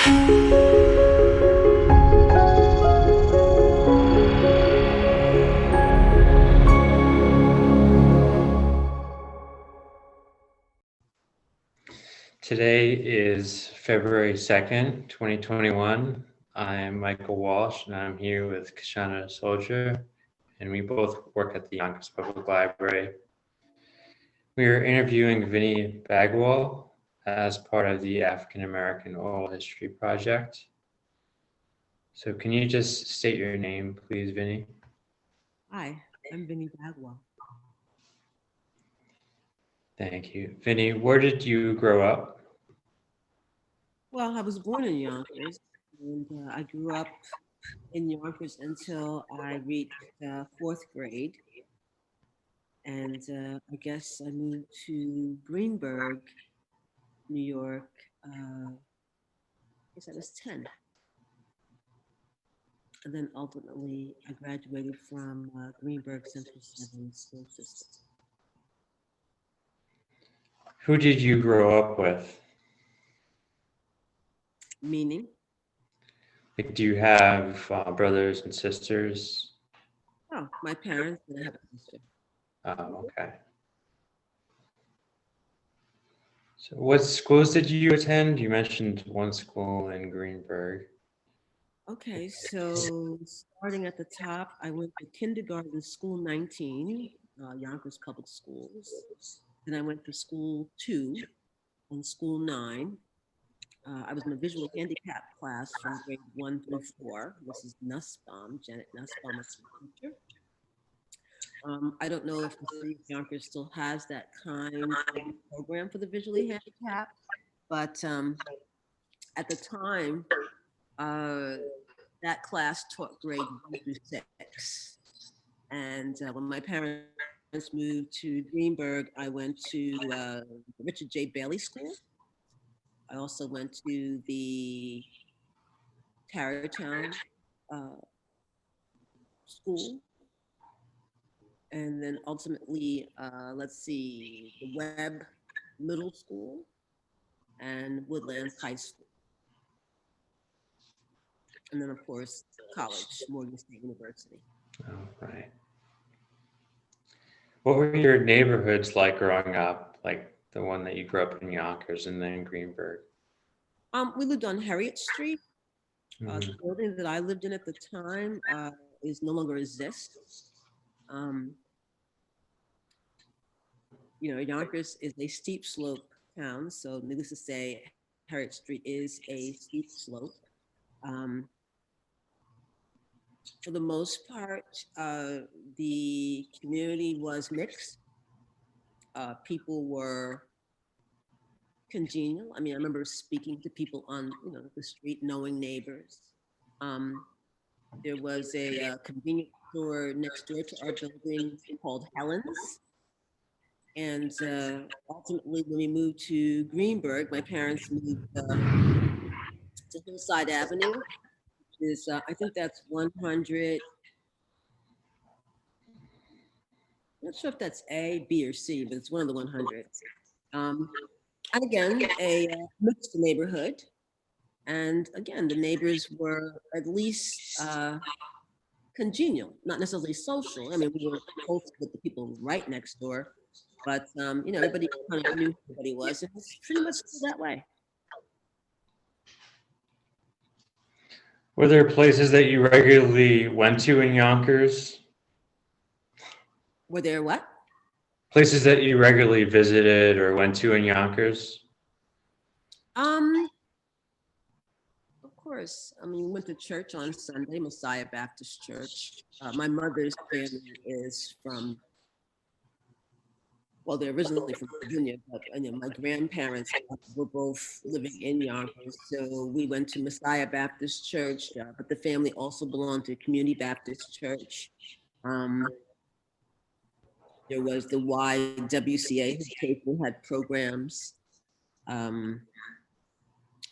Today is February 2nd, 2021. I am Michael Walsh, and I'm here with Kashana Soldier, and we both work at the Yonkers Public Library. We are interviewing Vinnie Bagwell as part of the African American Oral History Project. So can you just state your name, please, Vinnie? Hi, I'm Vinnie Bagwell. Thank you. Vinnie, where did you grow up? Well, I was born in Yonkers, and I grew up in Yonkers until I reached fourth grade. And I guess I moved to Greenburgh, New York, I guess I was 10. And then ultimately, I graduated from Greenburgh Central 7 school system. Who did you grow up with? Meaning? Like, do you have brothers and sisters? Oh, my parents, and I have a sister. Oh, okay. So what schools did you attend? You mentioned one school in Greenburgh. Okay, so starting at the top, I went to kindergarten, school 19, Yonkers Public Schools. Then I went to school 2 and school 9. I was in a visual handicap class from grade 1 through 4. This is Nussbaum, Janet Nussbaum was the teacher. I don't know if the city of Yonkers still has that kind of program for the visually handicapped, but at the time, that class taught grade 1 through 6. And when my parents moved to Greenburgh, I went to the Richard J. Bailey School. I also went to the Tarrytown School. And then ultimately, the Webb Middle School and Woodlands High School. And then, of course, college, Morgan State University. Oh, right. What were your neighborhoods like growing up? Like the one that you grew up in Yonkers and then Greenburgh? We lived on Harriet Street. Mhm. The building that I lived in at the time is no longer exists. Yonkers is a steep slope town, so needless to say, Harriet Street is a steep slope. For the most part, the community was mixed. People were congenial. I mean, I remember speaking to people on the street, knowing neighbors. There was a convenience store next door to our building called Helen's. And ultimately, when we moved to Greenburgh, my parents moved to Hillside Avenue, which is, I think that's 100. I'm not sure if that's A, B, or C, but it's one of the 100s. And again, a mixed neighborhood. And again, the neighbors were at least congenial, not necessarily social. I mean, we were close with the people right next door, but everybody kind of knew who everybody was. It was pretty much that way. Were there places that you regularly went to in Yonkers? Were there what? Places that you regularly visited or went to in Yonkers? Of course. I mean, we went to church on Sunday, Messiah Baptist Church. My mother's family is from, well, they're originally from Virginia, but my grandparents were both living in Yonkers. So we went to Messiah Baptist Church, but the family also belonged to Community Baptist Church. There was the YWCA, who occasionally had programs.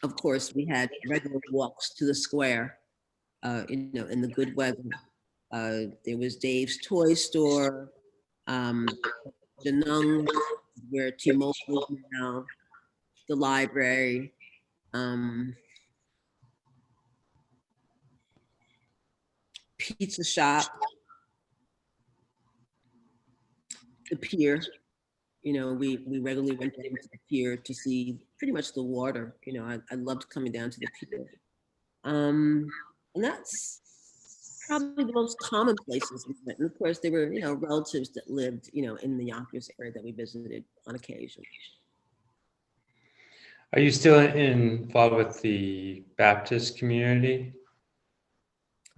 Of course, we had regular walks to the square, in the good weather. There was Dave's Toy Store, the Nungs, where T-Mobile is now, the library. pizza shop, the pier. We regularly went down to the pier to see pretty much the water. I loved coming down to the pier. And that's probably the most common places we went. And of course, there were, relatives that lived, in the Yonkers area that we visited on occasion. Are you still involved with the Baptist community?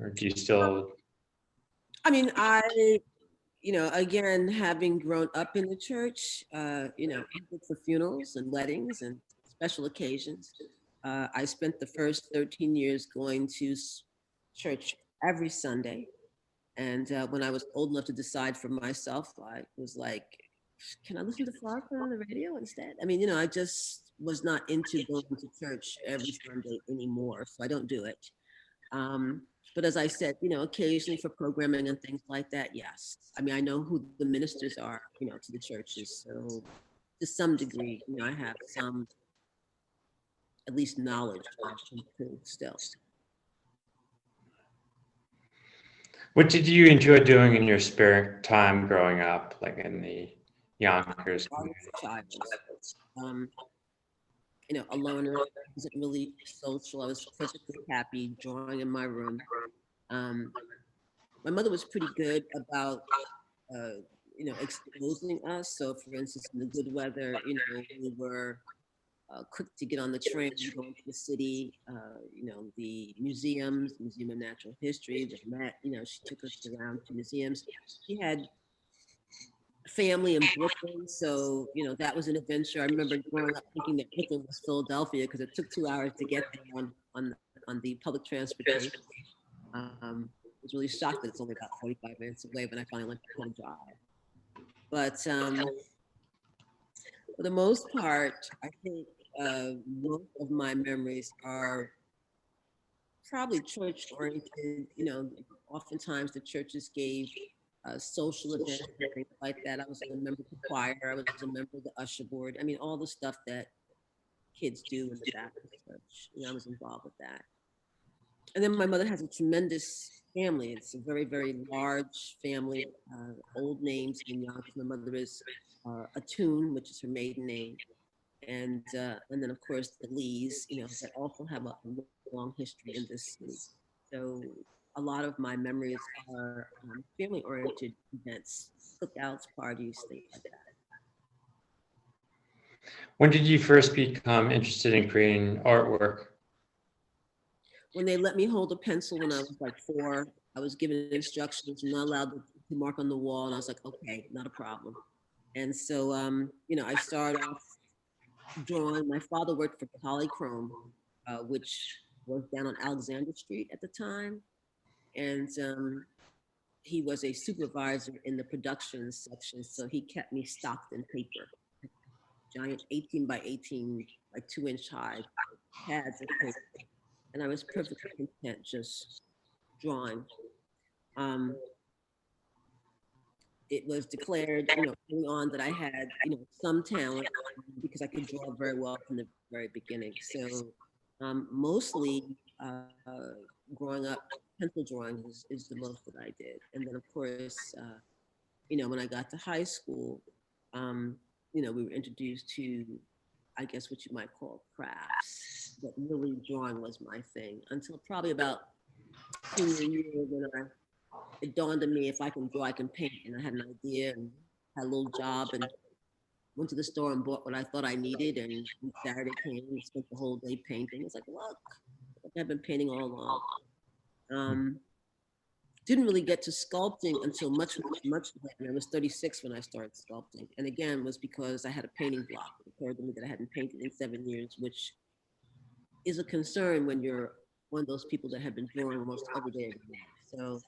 Or do you still? I mean, again, having grown up in the church, for funerals and weddings and special occasions, I spent the first 13 years going to church every Sunday. And when I was old enough to decide for myself, I was like, can I listen to Farrakhan on the radio instead? I mean, I just was not into going to church every Sunday anymore, so I don't do it. But as I said, occasionally for programming and things like that, yes. I mean, I know who the ministers are, to the churches. So to some degree, I have some, at least knowledge of them still. What did you enjoy doing in your spare time growing up, like in the Yonkers? A loner, wasn't really social. I was perfectly happy drawing in my room. My mother was pretty good about, exposing us. So, for instance, in the good weather, we were quick to get on the train, go into the city, the museums, Museum of Natural History, the Met, she took us around to museums. She had family in Brooklyn, so that was an adventure. I remember growing up thinking that Brooklyn was Philadelphia because it took 2 hours to get there on the public transportation. I was really shocked that it's only about 45 minutes away when I finally learned how to drive. But for the most part, I think most of my memories are probably church oriented. Oftentimes the churches gave social events and things like that. I was a member of the choir. I was a member of the usher board. I mean, all the stuff that kids do in the Baptist church. I was involved with that. And then my mother has a tremendous family. It's a very, very large family. Old names in Yonkers. My mother is Atune, which is her maiden name. And then of course the Lees, that also have a long history in this city. So a lot of my memories are family-oriented events, cookouts, parties, things like that. When did you first become interested in creating artwork? When they let me hold a pencil when I was like 4, I was given instructions, not allowed to mark on the wall, and I was like, okay, not a problem. And so, I started off drawing. My father worked for Polychrome, which was down on Alexander Street at the time. And he was a supervisor in the production section. So he kept me stocked in paper, giant 18 by 18, like 2-inch high pads of paper. And I was perfectly content just drawing. It was declared, early on that I had, some talent because I could draw very well from the very beginning. So mostly growing up, pencil drawing is the most that I did. And then of course, when I got to high school, we were introduced to, I guess what you might call crafts, but really drawing was my thing until probably about senior year when it dawned on me, if I can draw, I can paint. And I had an idea and had a little job and went to the store and bought what I thought I needed. And Saturday came and spent the whole day painting. It's like, look, I've been painting all along. Didn't really get to sculpting until much later. I was 36 when I started sculpting. And again, was because I had a painting block. It occurred to me that I hadn't painted in 7 years, which is a concern when you're one of those people that have been drawing almost every day of your life. So,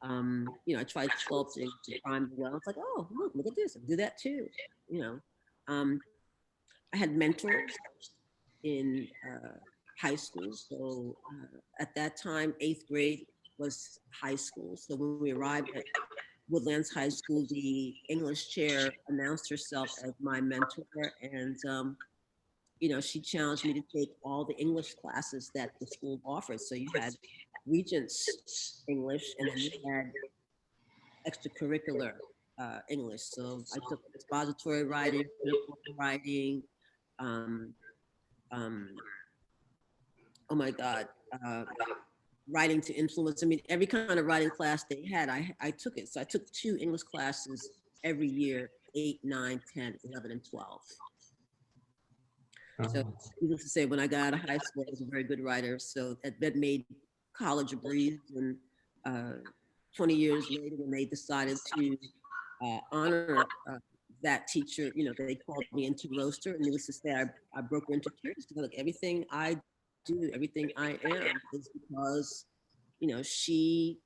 I tried sculpting to prime the well. It's like, oh, look at this. I do that too. I had mentors in high school. So at that time, 8th grade was high school. So when we arrived at Woodlands High School, the English chair announced herself as my mentor. And she challenged me to take all the English classes that the school offered. So you had Regents English, and then you had extracurricular English. So I took expository writing, critical writing, um, um, oh my God, uh, writing to influence. I mean, every kind of writing class they had, I took it. So I took 2 English classes every year, 8, 9, 10, 11, and 12. So Oh, needless to say, when I got out of high school, I was a very good writer. So that made college a breeze. And 20 years later, when they decided to honor that teacher, they called me into roaster. And needless to say, I broke into tears because like everything I do, everything I am is because, she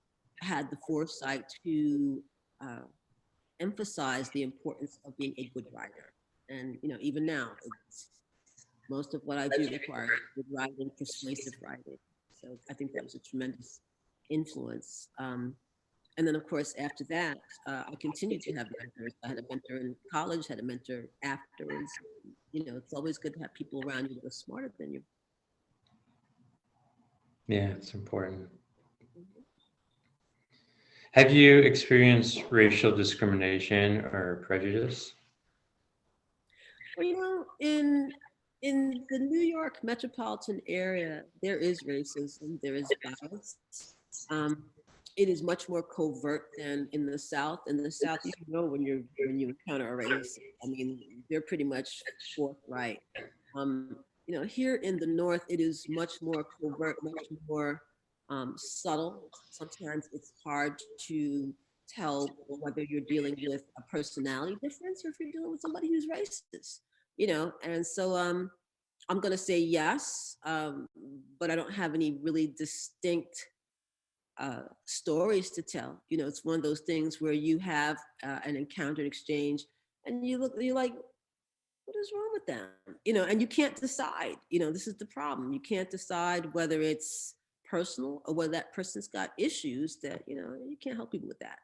had the foresight to uh, emphasize the importance of being a good writer. And, even now, most of what I do requires good writing, persuasive writing. So I think that was a tremendous influence. And then, of course, after that, I continued to have mentors. I had a mentor in college, had a mentor afterwards. It's always good to have people around you that are smarter than you. yeah, it's important. Mhm. Have you experienced racial discrimination or prejudice? Well, in the New York metropolitan area, there is racism, there is bias. Um, it is much more covert than in the South. In the South, you know when you encounter a racist. I mean, they're pretty much forthright. Here in the North, it is much more covert, much more subtle. Sometimes it's hard to tell whether you're dealing with a personality difference or if you're dealing with somebody who's racist. And so I'm going to say yes, but I don't have any really distinct stories to tell. It's one of those things where you have an encounter, an exchange, and you're like, what is wrong with them? And you can't decide. This is the problem. You can't decide whether it's personal or whether that person's got issues that, you can't help people with that.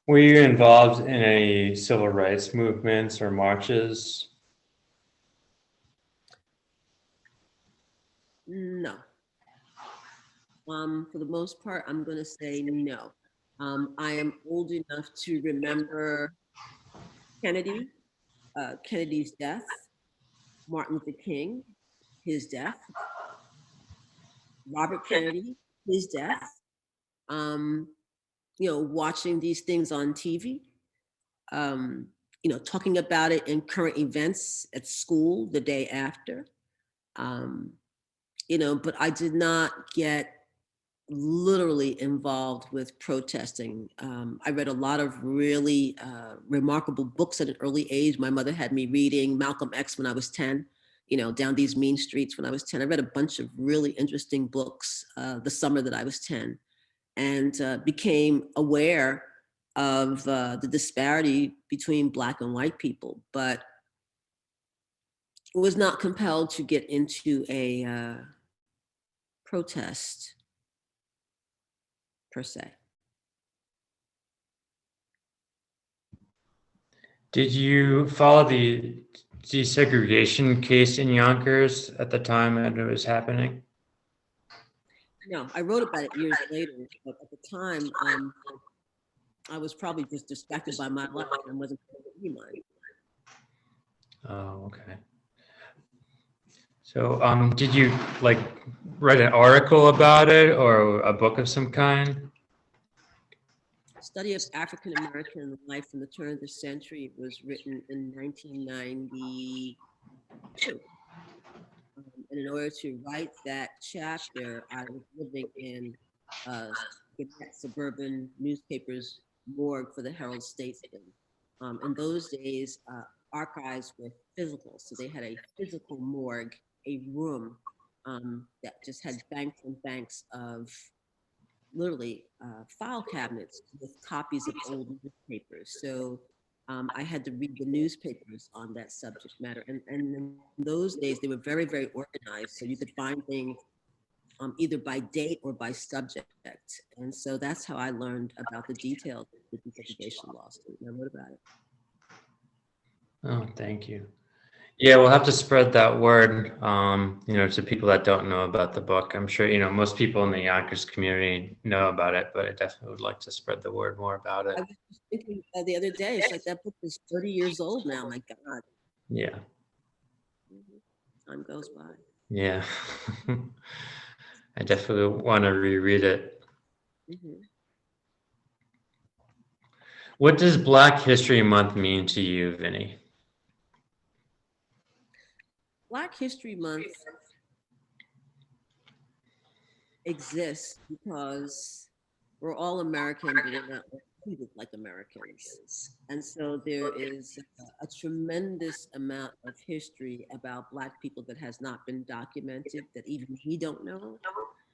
Were you involved in any civil rights movements or marches? No. For the most part, I'm going to say no. I am old enough to remember Kennedy's death, Martin Luther King, his death, Robert Kennedy, his death. Um, watching these things on TV, um, talking about it in current events at school the day after. Um, but I did not get literally involved with protesting. I read a lot of really remarkable books at an early age. My mother had me reading Malcolm X when I was 10, down these mean streets when I was 10. I read a bunch of really interesting books the summer that I was 10 and became aware of the disparity between Black and white people, but was not compelled to get into a protest per se. Did you follow the desegregation case in Yonkers at the time that it was happening? No, I wrote about it years later, but at the time, I was probably just distracted by my life and wasn't paying any mind. Oh, okay. So, did you like write an article about it or a book of some kind? Study of African American life from the turn of the century was written in 1992. And in order to write that chapter, I was living in suburban newspapers morgue for the Herald Statesman. In those days, archives were physical, so they had a physical morgue, a room that just had banks and banks of literally file cabinets with copies of old newspapers. So I had to read the newspapers on that subject matter. And in those days, they were very, very organized. So you could find things either by date or by subject. And so that's how I learned about the details of the desegregation lawsuit. And I wrote about it. Oh, thank you. Yeah, we'll have to spread that word, to people that don't know about the book. I'm sure, most people in the Yonkers community know about it, but I definitely would like to spread the word more about I it. was just thinking the other day, it's like that book is 30 years old now. My God. Yeah. Mhm. Time goes by. Yeah. I definitely want to reread it. Mhm. What does Black History Month mean to you, Vinny? Black History Month exists because we're all American, but we're not all treated like Americans. And so there is a tremendous amount of history about Black people that has not been documented, that even we don't know.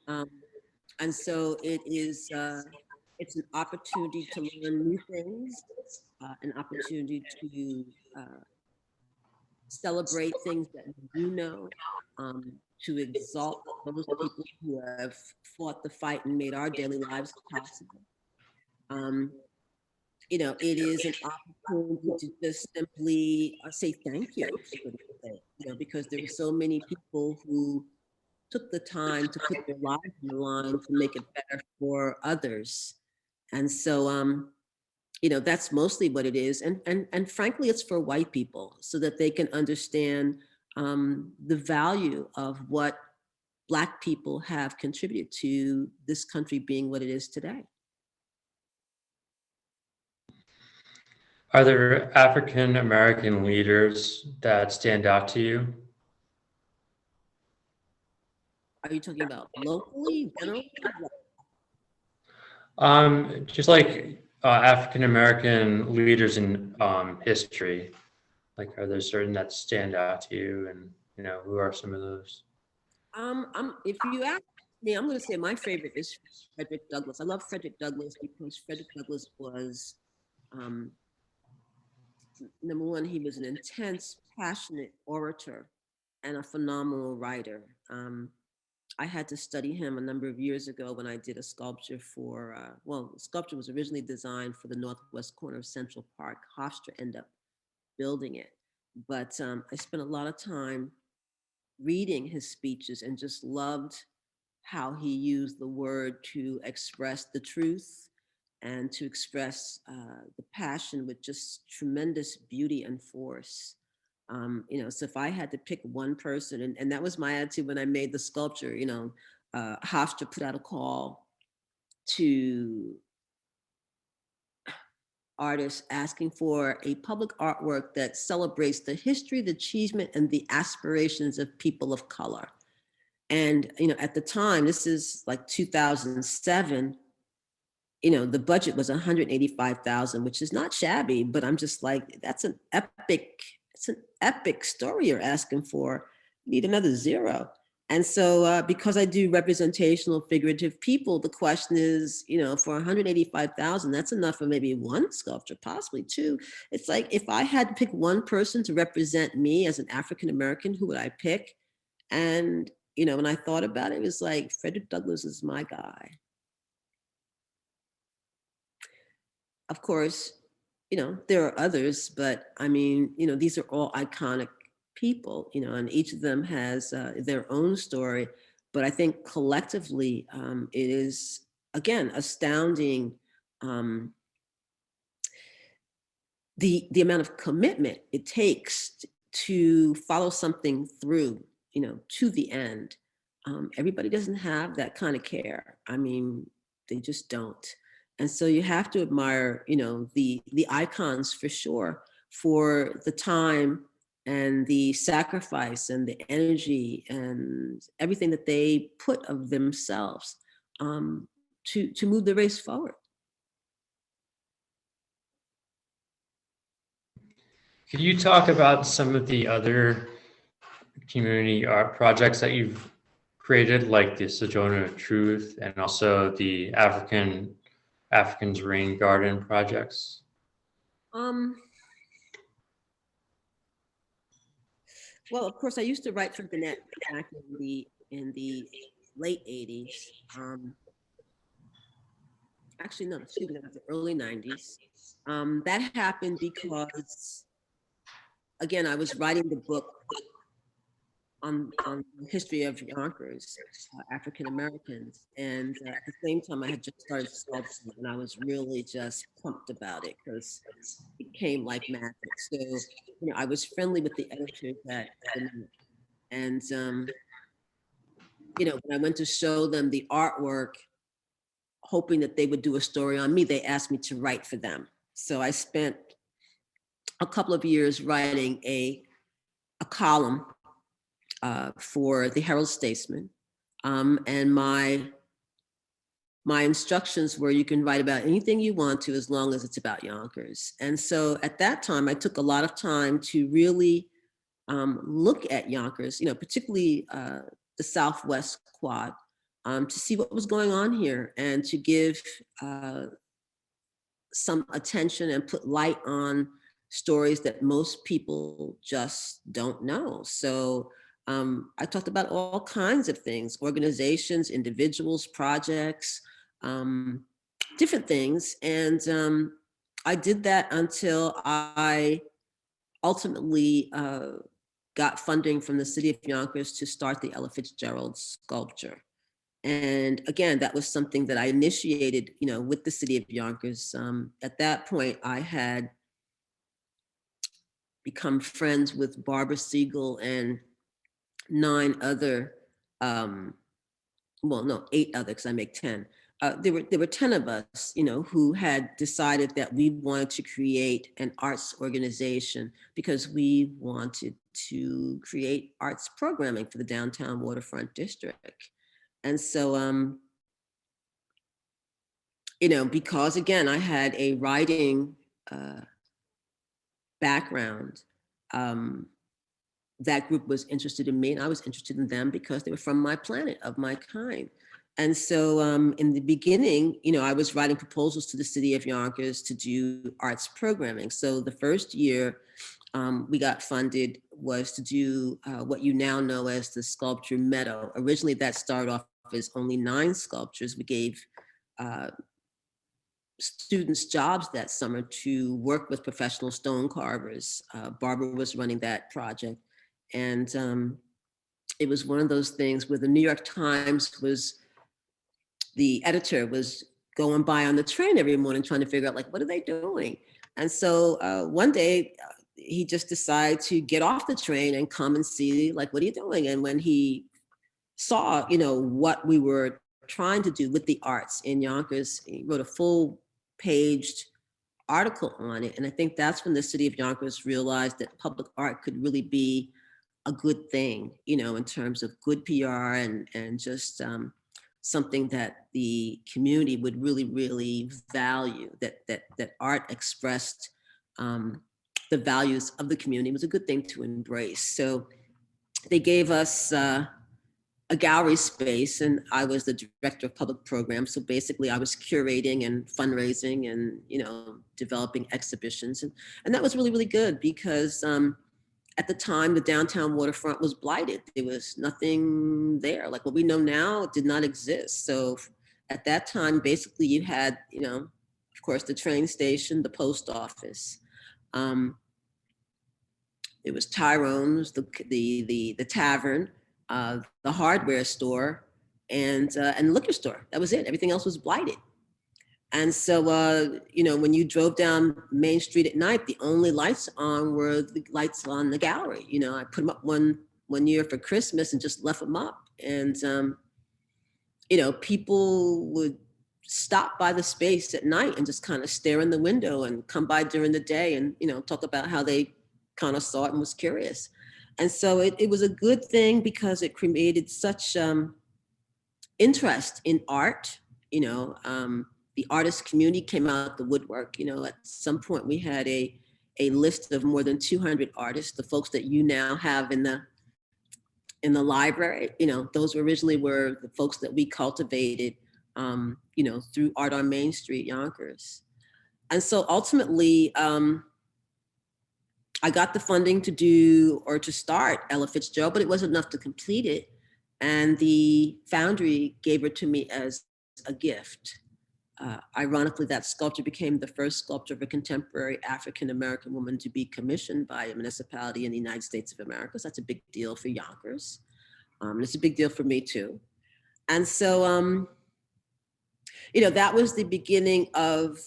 Um, and so it's an opportunity to learn new things, an opportunity to uh, celebrate things that we do know, to exalt those people who have fought the fight and made our daily lives possible. Um, it is an opportunity to just simply say thank you for the day, because there were so many people who took the time to put their lives on the line to make it better for others. And so, that's mostly what it is. And frankly, it's for white people so that they can understand the value of what Black people have contributed to this country being what it is today. Are there African American leaders that stand out to you? Are you talking about locally, generally? Just like African American leaders in history, like are there certain that stand out to you, and who are some of those? If you ask me, I'm going to say my favorite is Frederick Douglass. I love Frederick Douglass because Frederick Douglass was, um, number one, he was an intense, passionate orator and a phenomenal writer. I had to study him a number of years ago when I did a sculpture for, the sculpture was originally designed for the northwest corner of Central Park. Hofstra ended up building it. But I spent a lot of time reading his speeches and just loved how he used the word to express the truth and to express the passion with just tremendous beauty and force. So if I had to pick one person, and that was my attitude when I made the sculpture, Hofstra put out a call to artists asking for a public artwork that celebrates the history, the achievement, and the aspirations of people of color. And at the time, this is like 2007, the budget was 185,000, which is not shabby, but I'm just like, it's an epic story you're asking for. You need another zero. And so, because I do representational figurative people, the question is, for 185,000, that's enough for maybe one sculpture, possibly two. It's like, if I had to pick one person to represent me as an African American, who would I pick? And, when I thought about it, it was like, Frederick Douglass is my guy. Of course, there are others, but I mean, these are all iconic people, and each of them has their own story. But I think collectively, it is, again, astounding, um, the amount of commitment it takes to follow something through, to the end. Everybody doesn't have that kind of care. I mean, they just don't. And so you have to admire, the icons for sure, for the time and the sacrifice and the energy and everything that they put of themselves, to move the race forward. Could you talk about some of the other community art projects that you've created, like the Sojourner of Truth and also the Africans Rain Garden projects? Um, Well, of course, I used to write for Gannett back in the late '80s. Actually, no, excuse me, that was the early '90s. That happened because again, I was writing the book on the history of Yonkers, African Americans, and at the same time, I had just started sculpting, and I was really just pumped about it because it came like magic. So, I was friendly with the editors at Vinnie, and when I went to show them the artwork, hoping that they would do a story on me, they asked me to write for them. So I spent a couple of years writing a column for the Herald Statesman. And my instructions were, you can write about anything you want to as long as it's about Yonkers. And so at that time, I took a lot of time to really look at Yonkers, particularly the Southwest Quad, to see what was going on here and to give some attention and put light on stories that most people just don't know. So I talked about all kinds of things, organizations, individuals, projects, different things. And I did that until I ultimately got funding from the city of Yonkers to start the Ella Fitzgerald sculpture. And again, that was something that I initiated, with the city of Yonkers. At that point, I had become friends with Barbara Siegel and 8 other, because I make 10. There were 10 of us, who had decided that we wanted to create an arts organization because we wanted to create arts programming for the downtown waterfront district. And so, because again, I had a writing background, that group was interested in me and I was interested in them because they were from my planet, of my kind. And so in the beginning, I was writing proposals to the city of Yonkers to do arts programming. So the first year we got funded was to do what you now know as the Sculpture Meadow. Originally that started off as only 9 sculptures. We gave students jobs that summer to work with professional stone carvers. Barbara was running that project. And it was one of those things where the New York Times the editor was going by on the train every morning trying to figure out, like, what are they doing? And so one day he just decided to get off the train and come and see, like, what are you doing? And when he saw, what we were trying to do with the arts in Yonkers, he wrote a full-paged article on it. And I think that's when the city of Yonkers realized that public art could really be a good thing, in terms of good PR and just something that the community would really, really value, that art expressed the values of the community. It was a good thing to embrace. So they gave us a gallery space and I was the director of public programs. So basically I was curating and fundraising and, developing exhibitions. And that was really, really good because at the time, the downtown waterfront was blighted. There was nothing there. Like what we know now did not exist. So at that time, basically you had, of course, the train station, the post office. It was Tyrone's, the tavern, the hardware store, and the liquor store. That was it. Everything else was blighted. And so, when you drove down Main Street at night, the only lights on were the lights on the gallery. I put them up one year for Christmas and just left them up. And, people would stop by the space at night and just kind of stare in the window and come by during the day and, talk about how they kind of saw it and was curious. And so it was a good thing because it created such interest in art, the artist community came out the woodwork. At some point we had a list of more than 200 artists, the folks that you now have in the library. Those originally were the folks that we cultivated, through Art on Main Street, Yonkers. And so ultimately, I got the funding to start Ella Fitzgerald, but it wasn't enough to complete it. And the Foundry gave it to me as a gift. Ironically, that sculpture became the first sculpture of a contemporary African-American woman to be commissioned by a municipality in the United States of America. So that's a big deal for Yonkers. It's a big deal for me too. And so, that was the beginning of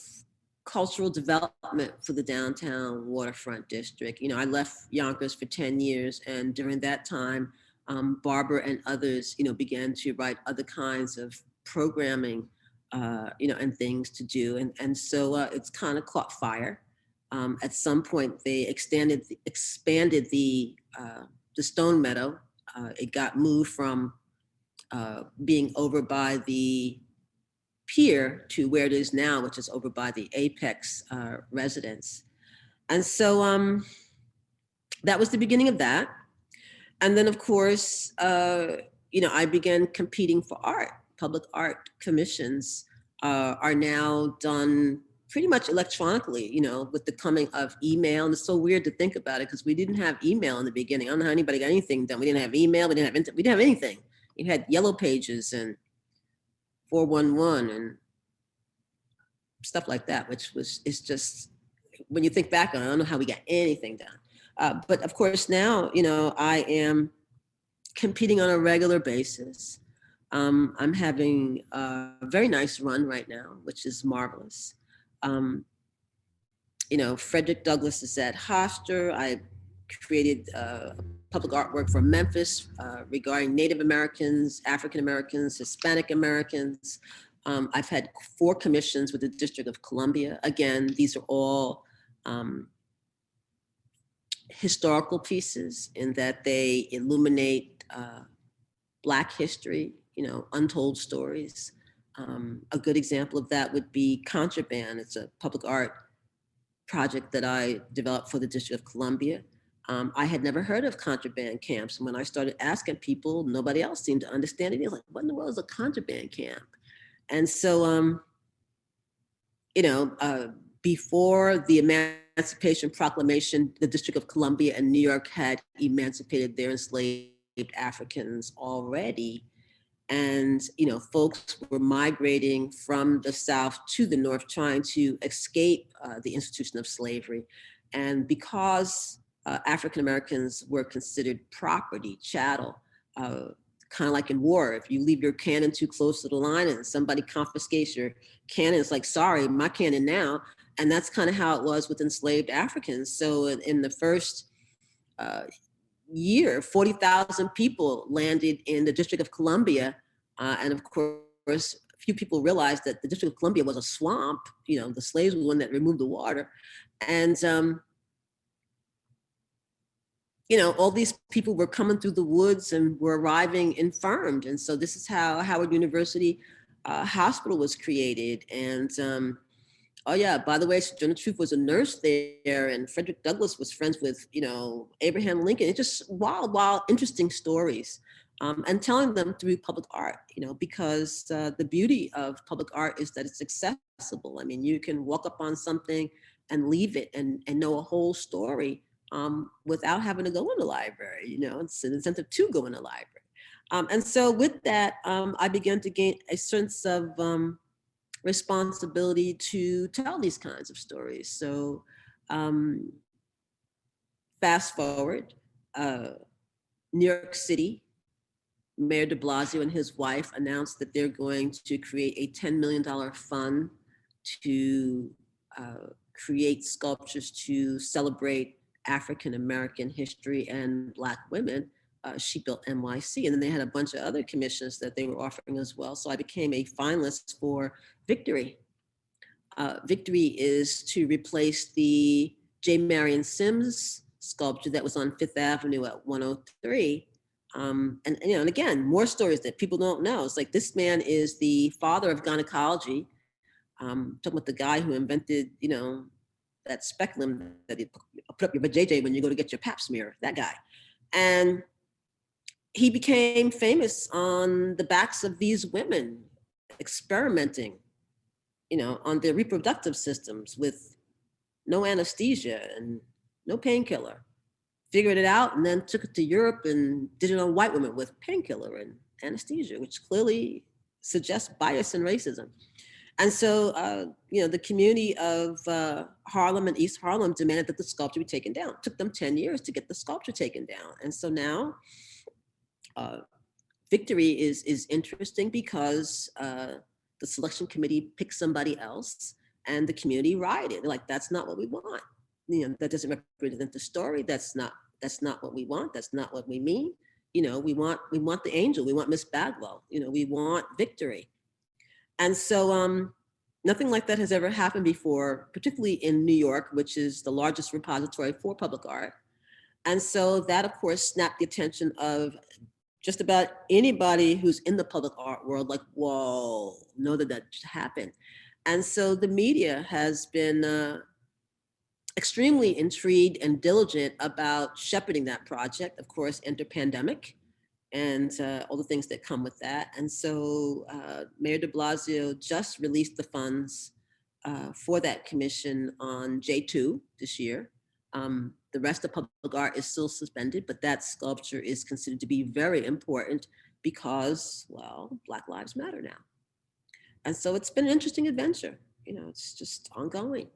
cultural development for the downtown waterfront district. I left Yonkers for 10 years, and during that time, Barbara and others, began to write other kinds of programming, and things to do. And so it's kind of caught fire. At some point, they expanded the Stone Meadow. It got moved from being over by the pier to where it is now, which is over by the Apex residence. And so that was the beginning of that. And then, of course, I began competing for art. Public art commissions are now done pretty much electronically, with the coming of email. And it's so weird to think about it because we didn't have email in the beginning. I don't know how anybody got anything done. We didn't have email. We didn't have anything. We had Yellow Pages and 411 and stuff like that, it's just, when you think back on it, I don't know how we got anything done. But of course now, I am competing on a regular basis. I'm having a very nice run right now, which is marvelous. Frederick Douglass is at Hofstra. I created public artwork for Memphis regarding Native Americans, African Americans, Hispanic Americans. I've had 4 commissions with the District of Columbia. Again, these are all historical pieces in that they illuminate Black history, untold stories. A good example of that would be Contraband. It's a public art project that I developed for the District of Columbia. I had never heard of Contraband Camps. And when I started asking people, nobody else seemed to understand it. They was like, what in the world is a contraband camp? And so, before the Emancipation Proclamation, the District of Columbia and New York had emancipated their enslaved Africans already. And, folks were migrating from the South to the North, trying to escape the institution of slavery. And because African Americans were considered property, chattel, kind of like in war. If you leave your cannon too close to the line and somebody confiscates your cannon, it's like, sorry, my cannon now. And that's kind of how it was with enslaved Africans. So in the first year, 40,000 people landed in the District of Columbia. And of course, few people realized that the District of Columbia was a swamp. The slaves were the one that removed the water. And all these people were coming through the woods and were arriving infirmed. And so this is how Howard University Hospital was created. And oh yeah, by the way, Sojourner Truth was a nurse there, and Frederick Douglass was friends with, Abraham Lincoln. It's just wild, interesting stories. And telling them through public art, because the beauty of public art is that it's accessible. I mean, you can walk up on something and leave it and know a whole story without having to go in the library. It's an incentive to go in the library. And so with that, I began to gain a sense of responsibility to tell these kinds of stories. So fast forward, New York City, Mayor de Blasio and his wife announced that they're going to create a $10 million fund to create sculptures to celebrate African-American history and Black women. She built NYC, and then they had a bunch of other commissions that they were offering as well. So I became a finalist for Victory. Victory is to replace the J. Marion Sims sculpture that was on Fifth Avenue at 103. And again, more stories that people don't know. It's like, this man is the father of gynecology. Talking about the guy who invented, that speculum that you put up your vajayjay when you go to get your pap smear, that guy. And he became famous on the backs of these women experimenting, on their reproductive systems with no anesthesia and no painkiller. Figured it out and then took it to Europe and did it on white women with painkiller and anesthesia, which clearly suggests bias and racism. And so, the community of Harlem and East Harlem demanded that the sculpture be taken down. It took them 10 years to get the sculpture taken down. And so now Victory is interesting because the selection committee picked somebody else and the community rioted. They're like, that's not what we want. That doesn't represent the story. That's not what we want. That's not what we mean. We want the angel. We want Miss Bagwell. We want Victory. And so nothing like that has ever happened before, particularly in New York, which is the largest repository for public art. And so that, of course, snapped the attention of just about anybody who's in the public art world, like, whoa, know that should happen. And so the media has been extremely intrigued and diligent about shepherding that project. Of course, enter pandemic and all the things that come with that. And so Mayor de Blasio just released the funds for that commission on J2 this year. The rest of public art is still suspended, but that sculpture is considered to be very important because, well, Black Lives Matter now. And so it's been an interesting adventure. It's just ongoing.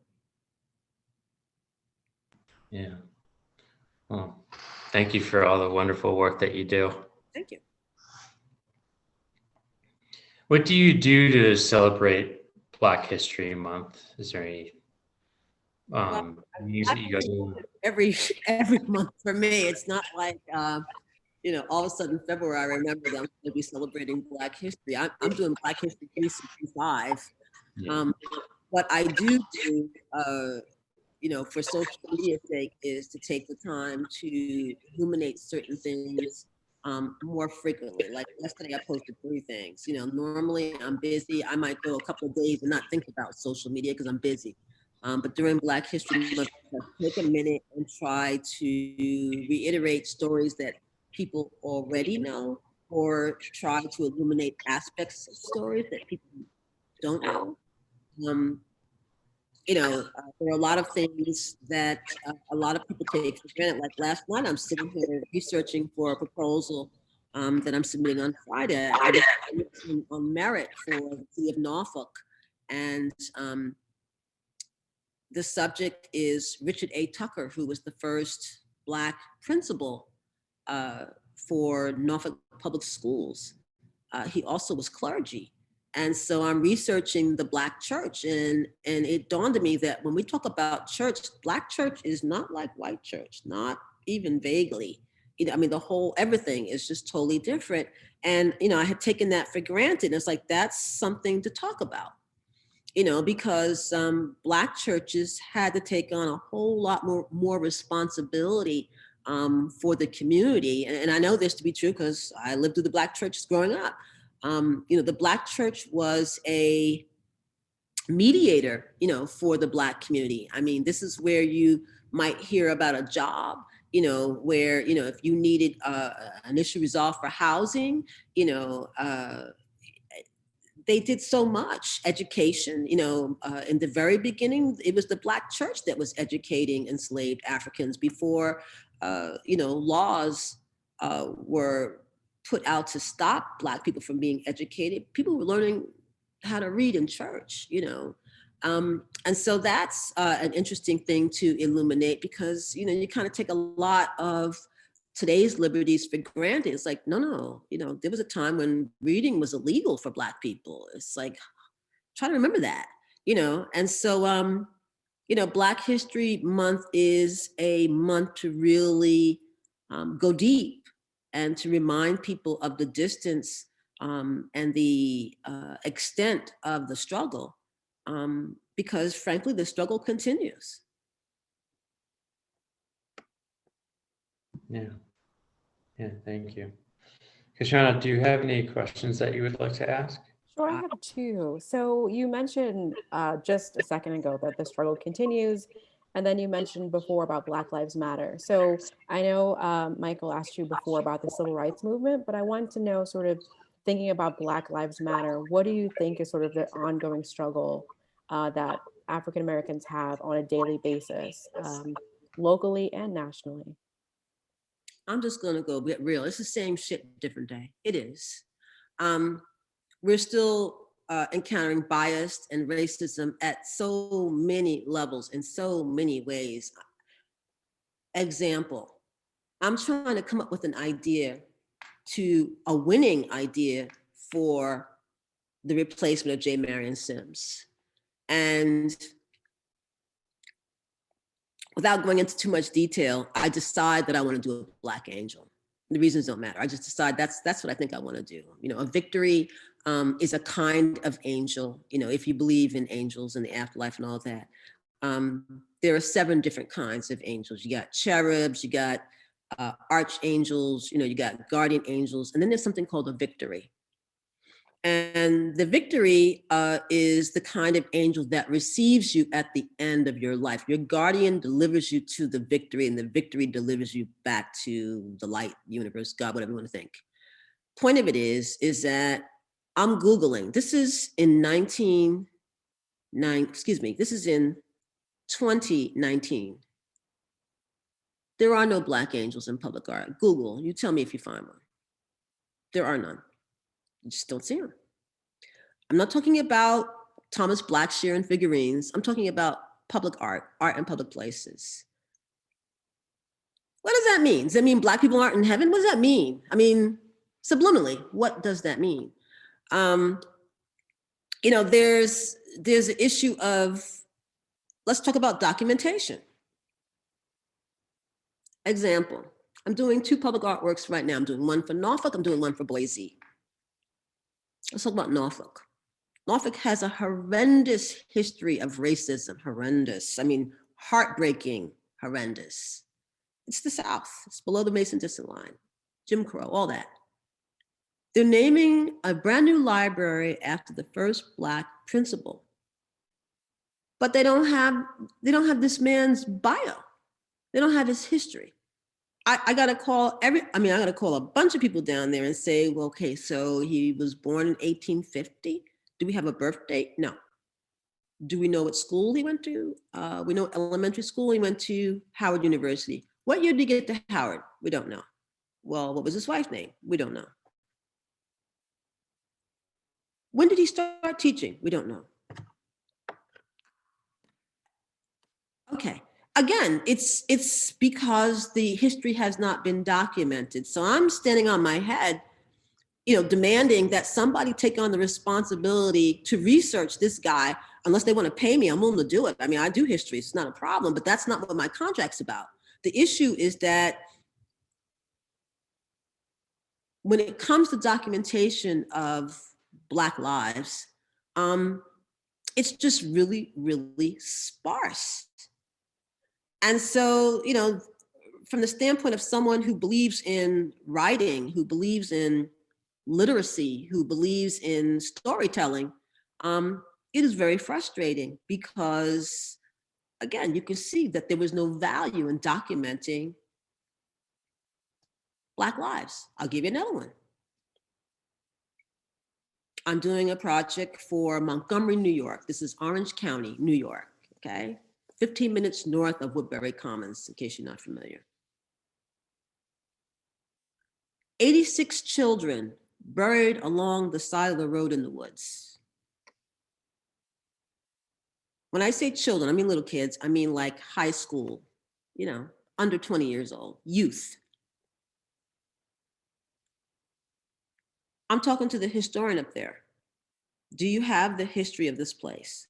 Yeah. Well, thank you for all the wonderful work that you do. Thank you. What do you do to celebrate Black History Month? Is there any music you go to? Every month for me, it's not like all of a sudden February I remember that I'm going to be celebrating Black History. I'm doing Black History 365. Yeah. What I do for social media's sake is to take the time to illuminate certain things more frequently. Like yesterday I posted 3 things. Normally I'm busy. I might go a couple of days and not think about social media because I'm busy. But during Black History Month, take a minute and try to reiterate stories that people already know, or try to illuminate aspects of stories that people don't know. There are a lot of things that a lot of people take for granted. Like last night, I'm sitting here researching for a proposal that I'm submitting on Friday. I was on merit for the city of Norfolk, and the subject is Richard A. Tucker, who was the first Black principal for Norfolk Public Schools. He also was clergy. And so I'm researching the Black church, and it dawned on me that when we talk about church, Black church is not like white church, not even vaguely. Everything is just totally different. And, I had taken that for granted. It's like, that's something to talk about. Because Black churches had to take on a whole lot more responsibility for the community. And I know this to be true because I lived through the Black churches growing up. The Black church was a mediator, for the Black community. This is where you might hear about a job, where, if you needed an issue resolved for housing, they did so much education. In the very beginning, it was the Black church that was educating enslaved Africans before, laws were put out to stop Black people from being educated. People were learning how to read in church, and so that's an interesting thing to illuminate because, you kind of take a lot of today's liberties for granted. It's like, no, there was a time when reading was illegal for Black people. It's like, try to remember that, and so, Black History Month is a month to really go deep and to remind people of the distance and the extent of the struggle, because frankly, the struggle continues. Yeah, thank you. Kashana, do you have any questions that you would like to ask? Sure, I have 2. So you mentioned just a second ago that the struggle continues, and then you mentioned before about Black Lives Matter. So I know Michael asked you before about the civil rights movement, but I wanted to know, sort of thinking about Black Lives Matter, what do you think is sort of the ongoing struggle that African Americans have on a daily basis, locally and nationally? I'm just gonna go get real. It's the same shit, different day. It is. We're still encountering bias and racism at so many levels in so many ways. Example, I'm trying to come up with an idea, a winning idea for the replacement of J. Marion Sims. And without going into too much detail, I decide that I want to do a Black angel. The reasons don't matter. I just decide that's what I think I want to do. You know, a victory is a kind of angel. You know, if you believe in angels and the afterlife and all that. There are 7 different kinds of angels. You got cherubs, you got archangels, you know, you got guardian angels, and then there's something called a victory. And the victory is the kind of angel that receives you at the end of your life. Your guardian delivers you to the victory, and the victory delivers you back to the light, universe, God, whatever you want to think. Point of it is that I'm Googling. This is in 2019. There are no Black angels in public art. Google, you tell me if you find one. There are none. You just don't see them. I'm not talking about Thomas Blackshear and figurines. I'm talking about public art in public places. What does that mean? Does that mean Black people aren't in heaven? What does that mean? I mean, subliminally, what does that mean? You know, there's an issue of, let's talk about documentation. Example, I'm doing 2 public artworks right now. I'm doing one for Norfolk, I'm doing one for Boise. Let's talk about Norfolk. Norfolk has a horrendous history of racism, horrendous. I mean, heartbreaking, horrendous. It's the South, it's below the Mason-Dixon line, Jim Crow, all that. They're naming a brand new library after the first Black principal, but they don't have this man's bio. They don't have his history. I got to call I got to call a bunch of people down there and say, well, okay, so he was born in 1850. Do we have a birth date? No. Do we know what school he went to? We know elementary school. He went to Howard University. What year did he get to Howard? We don't know. Well, what was his wife's name? We don't know. When did he start teaching? We don't know. Okay. Again, it's because the history has not been documented. So I'm standing on my head, you know, demanding that somebody take on the responsibility to research this guy. Unless they want to pay me, I'm willing to do it. I mean, I do history, it's not a problem, but that's not what my contract's about. The issue is that when it comes to documentation of Black lives, it's just really, really sparse. And so, you know, from the standpoint of someone who believes in writing, who believes in literacy, who believes in storytelling, it is very frustrating because, again, you can see that there was no value in documenting Black lives. I'll give you another one. I'm doing a project for Montgomery, New York. This is Orange County, New York, okay? 15 minutes north of Woodbury Commons, in case you're not familiar. 86 children buried along the side of the road in the woods. When I say children, I mean little kids. I mean like high school, you know, under 20 years old, youth. I'm talking to the historian up there. Do you have the history of this place?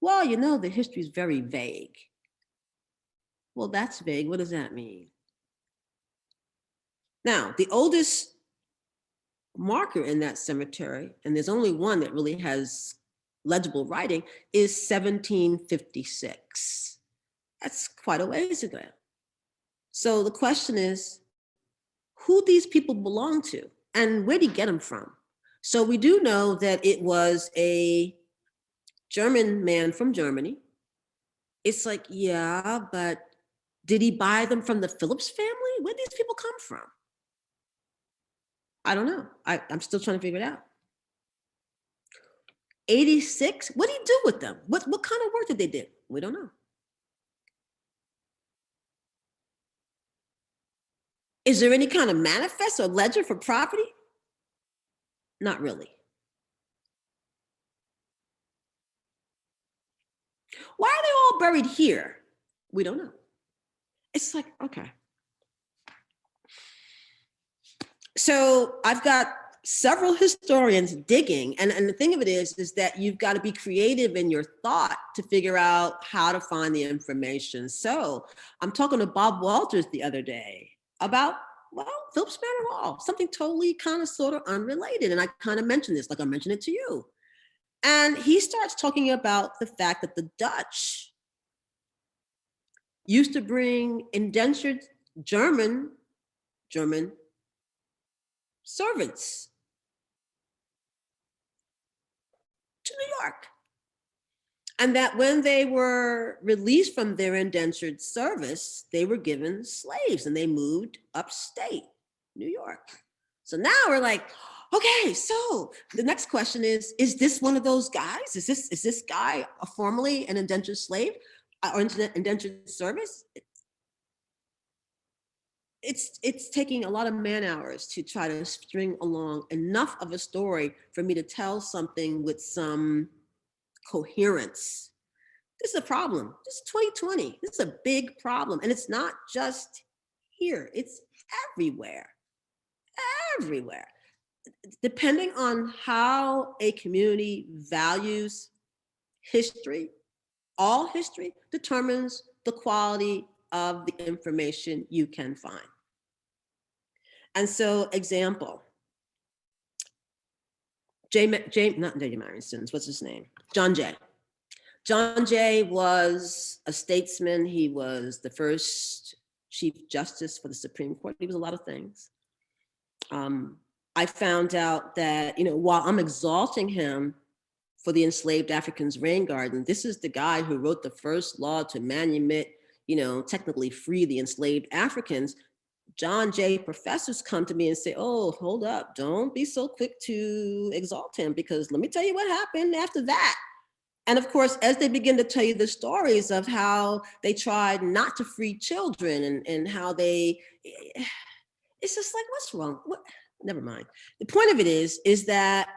Well, you know, the history is very vague. Well, that's vague. What does that mean? Now, the oldest marker in that cemetery, and there's only one that really has legible writing, is 1756. That's quite a ways ago. So the question is, who these people belong to and where did he get them from? So we do know that it was a German man from Germany. It's like, yeah, but did he buy them from the Phillips family? Where did these people come from? I don't know. I'm still trying to figure it out. 86, what did he do with them? What kind of work did they do? We don't know. Is there any kind of manifest or ledger for property? Not really. why are they all buried here? We don't know. It's like, okay. So I've got several historians digging, and the thing of it is that you've got to be creative in your thought to figure out how to find the information. So I'm talking to Bob Walters the other day about, well, Phillips Manor Hall, something totally kind of sort of unrelated. And I kind of mentioned this, like I mentioned it to you. And he starts talking about the fact that the Dutch used to bring indentured German servants to New York. And that when they were released from their indentured service, they were given slaves and they moved upstate New York. So now we're like, okay, so the next question is this one of those guys? Is this guy formerly an indentured slave or indentured service? It's taking a lot of man hours to try to string along enough of a story for me to tell something with some coherence. This is a problem. This is 2020. This is a big problem. And it's not just here, it's everywhere. Everywhere. Depending on how a community values history, all history determines the quality of the information you can find. And so, example, not J. Marion Simmons, what's his name? John Jay. John Jay was a statesman. He was the first Chief Justice for the Supreme Court. He was a lot of things. I found out that, while I'm exalting him for the enslaved Africans' rain garden, this is the guy who wrote the first law to manumit, technically free the enslaved Africans. John Jay professors come to me and say, oh, hold up, don't be so quick to exalt him, because let me tell you what happened after that. And of course, as they begin to tell you the stories of how they tried not to free children and how it's just like, what's wrong? Never mind. The point of it is that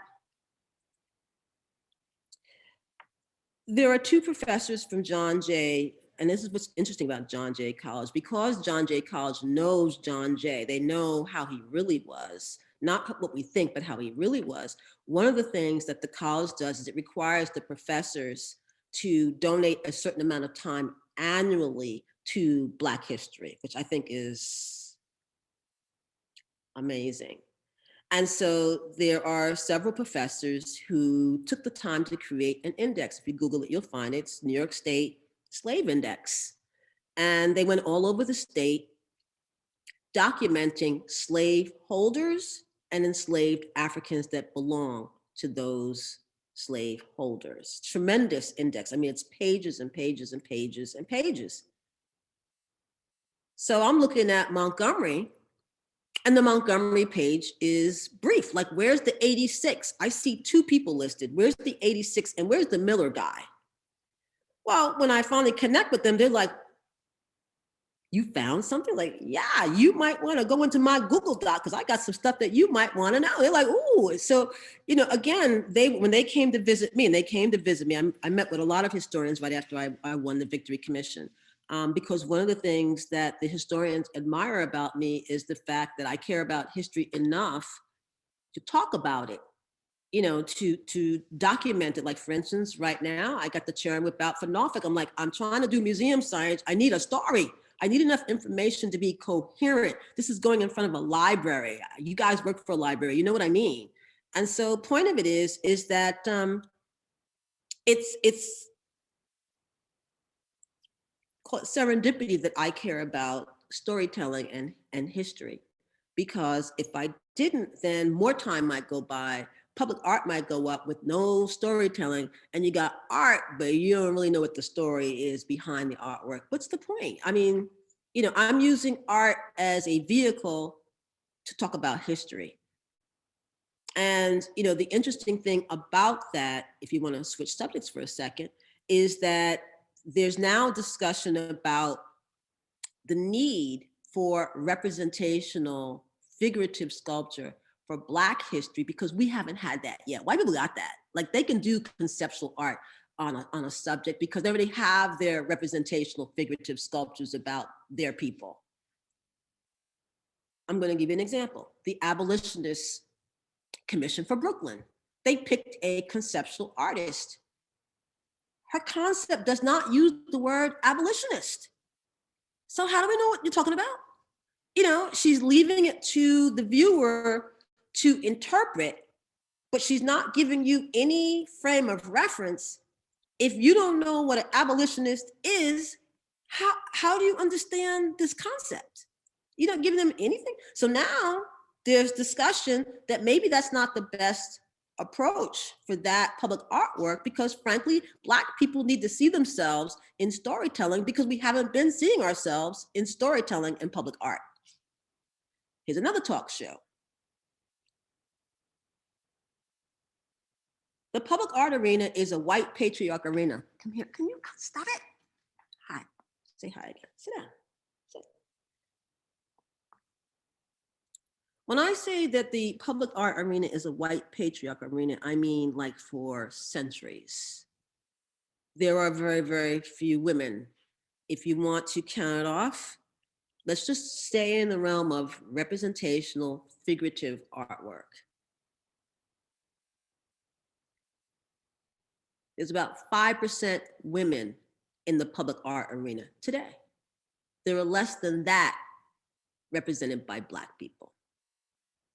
there are two professors from John Jay, and this is what's interesting about John Jay College. Because John Jay College knows John Jay, they know how he really was, not what we think, but how he really was. One of the things that the college does is it requires the professors to donate a certain amount of time annually to Black history, which I think is amazing. And so there are several professors who took the time to create an index. If you Google it, you'll find it. It's New York State Slave Index. And they went all over the state documenting slave holders and enslaved Africans that belong to those slave holders. Tremendous index. I mean, it's pages and pages and pages and pages. So I'm looking at Montgomery, and the Montgomery page is brief. Like, where's the 86? I see two people listed. Where's the 86 and where's the Miller guy? Well, when I finally connect with them, they're like, you found something? Like, yeah, you might want to go into my Google Doc because I got some stuff that you might want to know. They're like, ooh. So, again, when they came to visit me, I met with a lot of historians right after I won the Victory Commission. Because one of the things that the historians admire about me is the fact that I care about history enough to talk about it, to document it. Like, for instance, right now, I got the chair whip out for Norfolk. I'm like, I'm trying to do museum science. I need a story. I need enough information to be coherent. This is going in front of a library. You guys work for a library, you know what I mean? And so point of it is that it's called serendipity that I care about storytelling and history, because if I didn't, then more time might go by, public art might go up with no storytelling, and you got art, but you don't really know what the story is behind the artwork. What's the point? I mean, I'm using art as a vehicle to talk about history. And, the interesting thing about that, if you want to switch subjects for a second, is that there's now discussion about the need for representational figurative sculpture for Black history, because we haven't had that yet. White people got that. Like, they can do conceptual art. on a subject because they already have their representational figurative sculptures about their people. I'm going to give you an example. The Abolitionist Commission for Brooklyn. They picked a conceptual artist. Her concept does not use the word abolitionist. So how do we know what you're talking about? You know, she's leaving it to the viewer to interpret, but she's not giving you any frame of reference. If you don't know what an abolitionist is, how do you understand this concept? You're not giving them anything. So now there's discussion that maybe that's not the best approach for that public artwork because frankly, Black people need to see themselves in storytelling because we haven't been seeing ourselves in storytelling and public art. Here's another talk show. The public art arena is a white patriarch arena. Come here, can you stop it? Hi, say hi again, sit down. When I say that the public art arena is a white patriarch arena, I mean like for centuries. There are very, very few women. If you want to count it off, let's just stay in the realm of representational, figurative artwork. There's about 5% women in the public art arena today. There are less than that represented by Black people.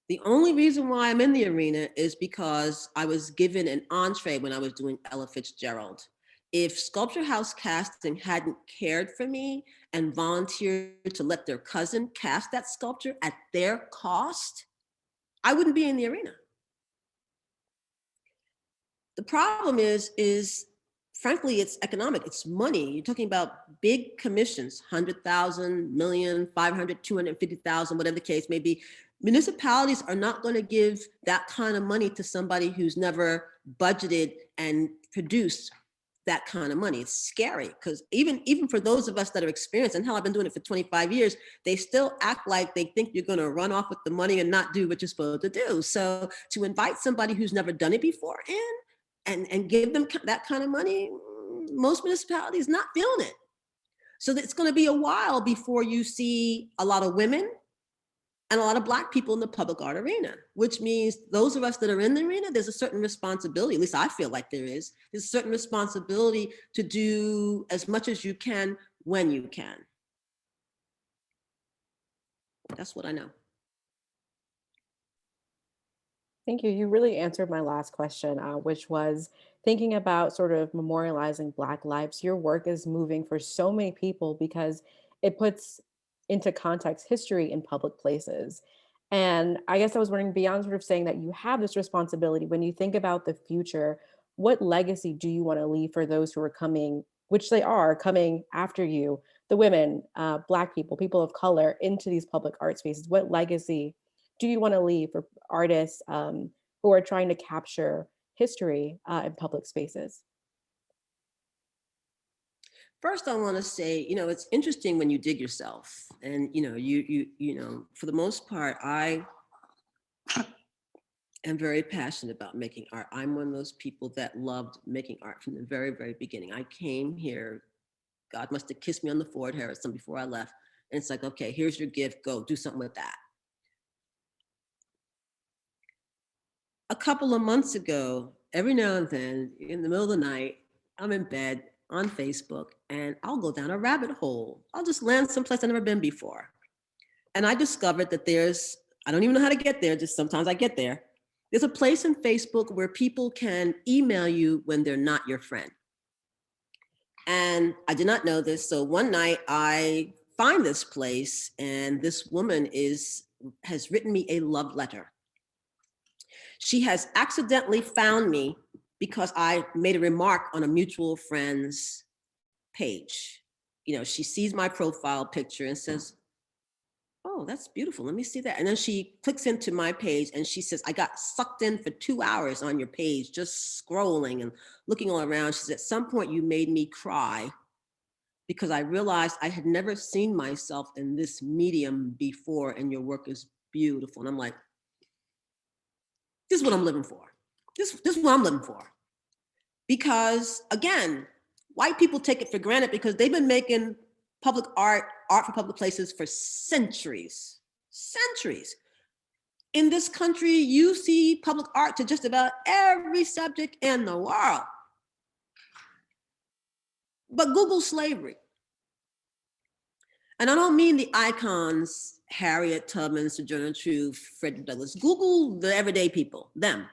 The only reason why I'm in the arena is because I was given an entree when I was doing Ella Fitzgerald. If Sculpture House Casting hadn't cared for me and volunteered to let their cousin cast that sculpture at their cost, I wouldn't be in the arena. The problem is frankly, it's economic, it's money. You're talking about big commissions, 100,000, million, 500, 250,000, whatever the case may be. Municipalities are not going to give that kind of money to somebody who's never budgeted and produced that kind of money. It's scary because even for those of us that are experienced, and hell, I've been doing it for 25 years, they still act like they think you're going to run off with the money and not do what you're supposed to do. So to invite somebody who's never done it before and give them that kind of money, most municipalities not feeling it. So it's going to be a while before you see a lot of women and a lot of Black people in the public art arena, which means those of us that are in the arena, there's a certain responsibility, at least I feel like there's a certain responsibility to do as much as you can when you can. That's what I know. Thank you. You really answered my last question, which was thinking about sort of memorializing Black lives. Your work is moving for so many people because it puts into context history in public places. And I guess I was wondering, beyond sort of saying that you have this responsibility, when you think about the future, what legacy do you want to leave for those who are coming, which they are coming after you, the women, Black people, people of color into these public art spaces? What legacy do you want to leave for artists who are trying to capture history in public spaces? First, I want to say, it's interesting when you dig yourself, and you for the most part, I am very passionate about making art. I'm one of those people that loved making art from the very, very beginning. I came here, God must have kissed me on the forehead, Harrison, before I left, and it's like, okay, here's your gift, go do something with that. A couple of months ago, every now and then, in the middle of the night, I'm in bed on Facebook and I'll go down a rabbit hole. I'll just land someplace I've never been before. And I discovered that I don't even know how to get there, just sometimes I get there. There's a place in Facebook where people can email you when they're not your friend. And I did not know this. So one night I find this place and this woman has written me a love letter. She has accidentally found me because I made a remark on a mutual friend's page. She sees my profile picture and says, oh, that's beautiful. Let me see that. And then she clicks into my page and she says, I got sucked in for 2 hours on your page, just scrolling and looking all around. She said, at some point you made me cry because I realized I had never seen myself in this medium before and your work is beautiful. And I'm like, this is what I'm living for. This is what I'm living for. Because again, white people take it for granted because they've been making public art for public places for centuries. In this country, you see public art to just about every subject in the world. But Google slavery. And I don't mean the icons, Harriet Tubman, Sojourner Truth, Frederick Douglass. Google the everyday people, them.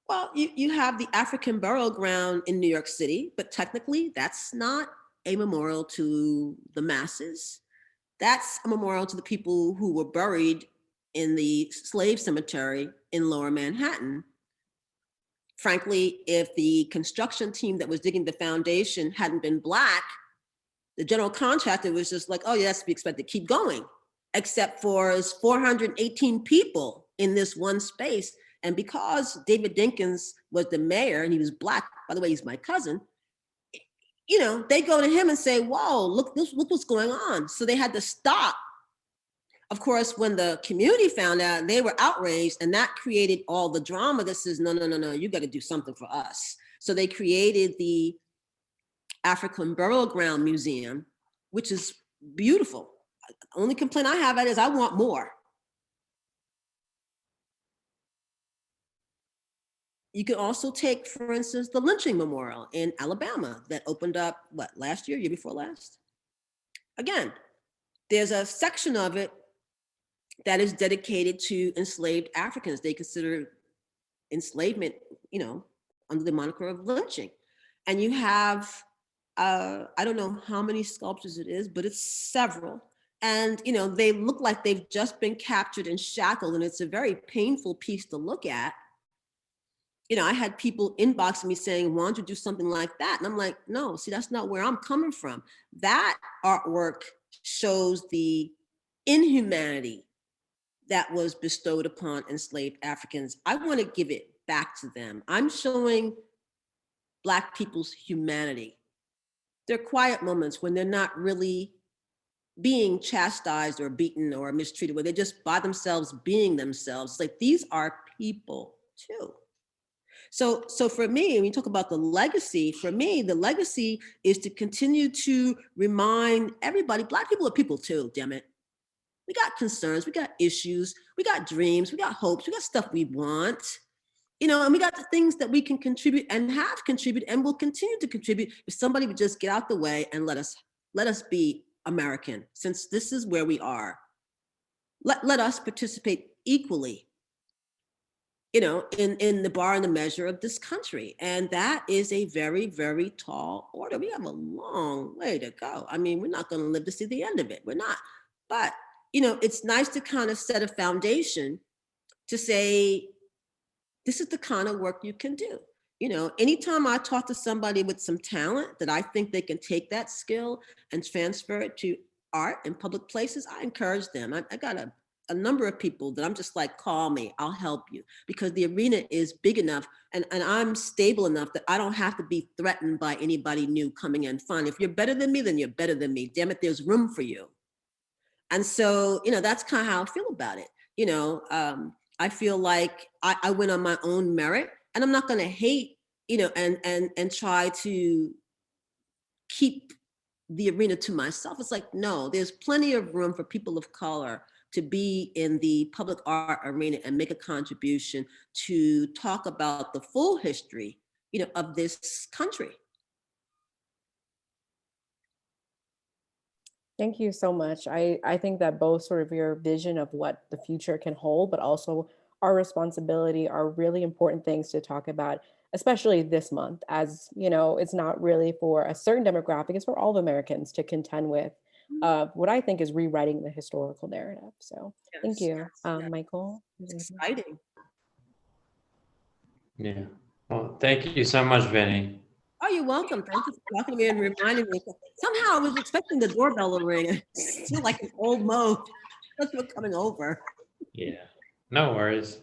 Well, you have the African Burial Ground in New York City, but technically that's not a memorial to the masses. That's a memorial to the people who were buried in the slave cemetery in Lower Manhattan. Frankly, if the construction team that was digging the foundation hadn't been Black, the general contractor was just like, oh yeah, that's to be expected, keep going. Except for 418 people in this one space. And because David Dinkins was the mayor and he was Black, by the way, he's my cousin, you know, they go to him and say, whoa, look what's going on. So they had to stop. Of course, when the community found out, they were outraged, and that created all the drama that says, no, you got to do something for us. So they created the African Burial Ground Museum, which is beautiful. The only complaint I have at it is I want more. You can also take, for instance, the Lynching Memorial in Alabama that opened up, last year before last? Again, there's a section of it that is dedicated to enslaved Africans. They consider enslavement, you know, under the moniker of lynching. And you have, I don't know how many sculptures it is, but it's several. And, you know, they look like they've just been captured and shackled, and it's a very painful piece to look at. You know, I had people inboxing me saying, why don't you do something like that? And I'm like, no, see, that's not where I'm coming from. That artwork shows the inhumanity that was bestowed upon enslaved Africans. I want to give it back to them. I'm showing Black people's humanity. There are quiet moments when they're not really being chastised or beaten or mistreated, where they're just by themselves being themselves. It's like, these are people too. So for me, when you talk about the legacy, for me, the legacy is to continue to remind everybody, Black people are people too, damn it. We got concerns, we got issues, we got dreams, we got hopes, we got stuff we want, you know, and we got the things that we can contribute and have contributed and will continue to contribute if somebody would just get out the way and let us be American, since this is where we are. Let us participate equally, you know, in the bar and the measure of this country. And that is a very, very tall order. We have a long way to go. I mean, we're not going to live to see the end of it. We're not. But, you know, it's nice to kind of set a foundation to say, this is the kind of work you can do. You know, anytime I talk to somebody with some talent that I think they can take that skill and transfer it to art in public places, I encourage them. I got a number of people that I'm just like, call me, I'll help you, because the arena is big enough and I'm stable enough that I don't have to be threatened by anybody new coming in. Fine, if you're better than me, then you're better than me. Damn it, there's room for you. And so, you know, that's kind of how I feel about it. You know, I feel like I win on my own merit, and I'm not going to hate, you know, and try to keep the arena to myself. It's like, no, there's plenty of room for people of color to be in the public art arena and make a contribution to talk about the full history, you know, of this country. Thank you so much. I think that both sort of your vision of what the future can hold, but also our responsibility are really important things to talk about, especially this month, as you know, it's not really for a certain demographic, it's for all of Americans to contend with what I think is rewriting the historical narrative. So yes, thank you, Michael. It's exciting. Yeah. Well, thank you so much, Vinnie. Oh, you're welcome. Thank you for talking to me and reminding me. Somehow I was expecting the doorbell to ring. It's still like an old mode. That's what coming over. Yeah, no worries.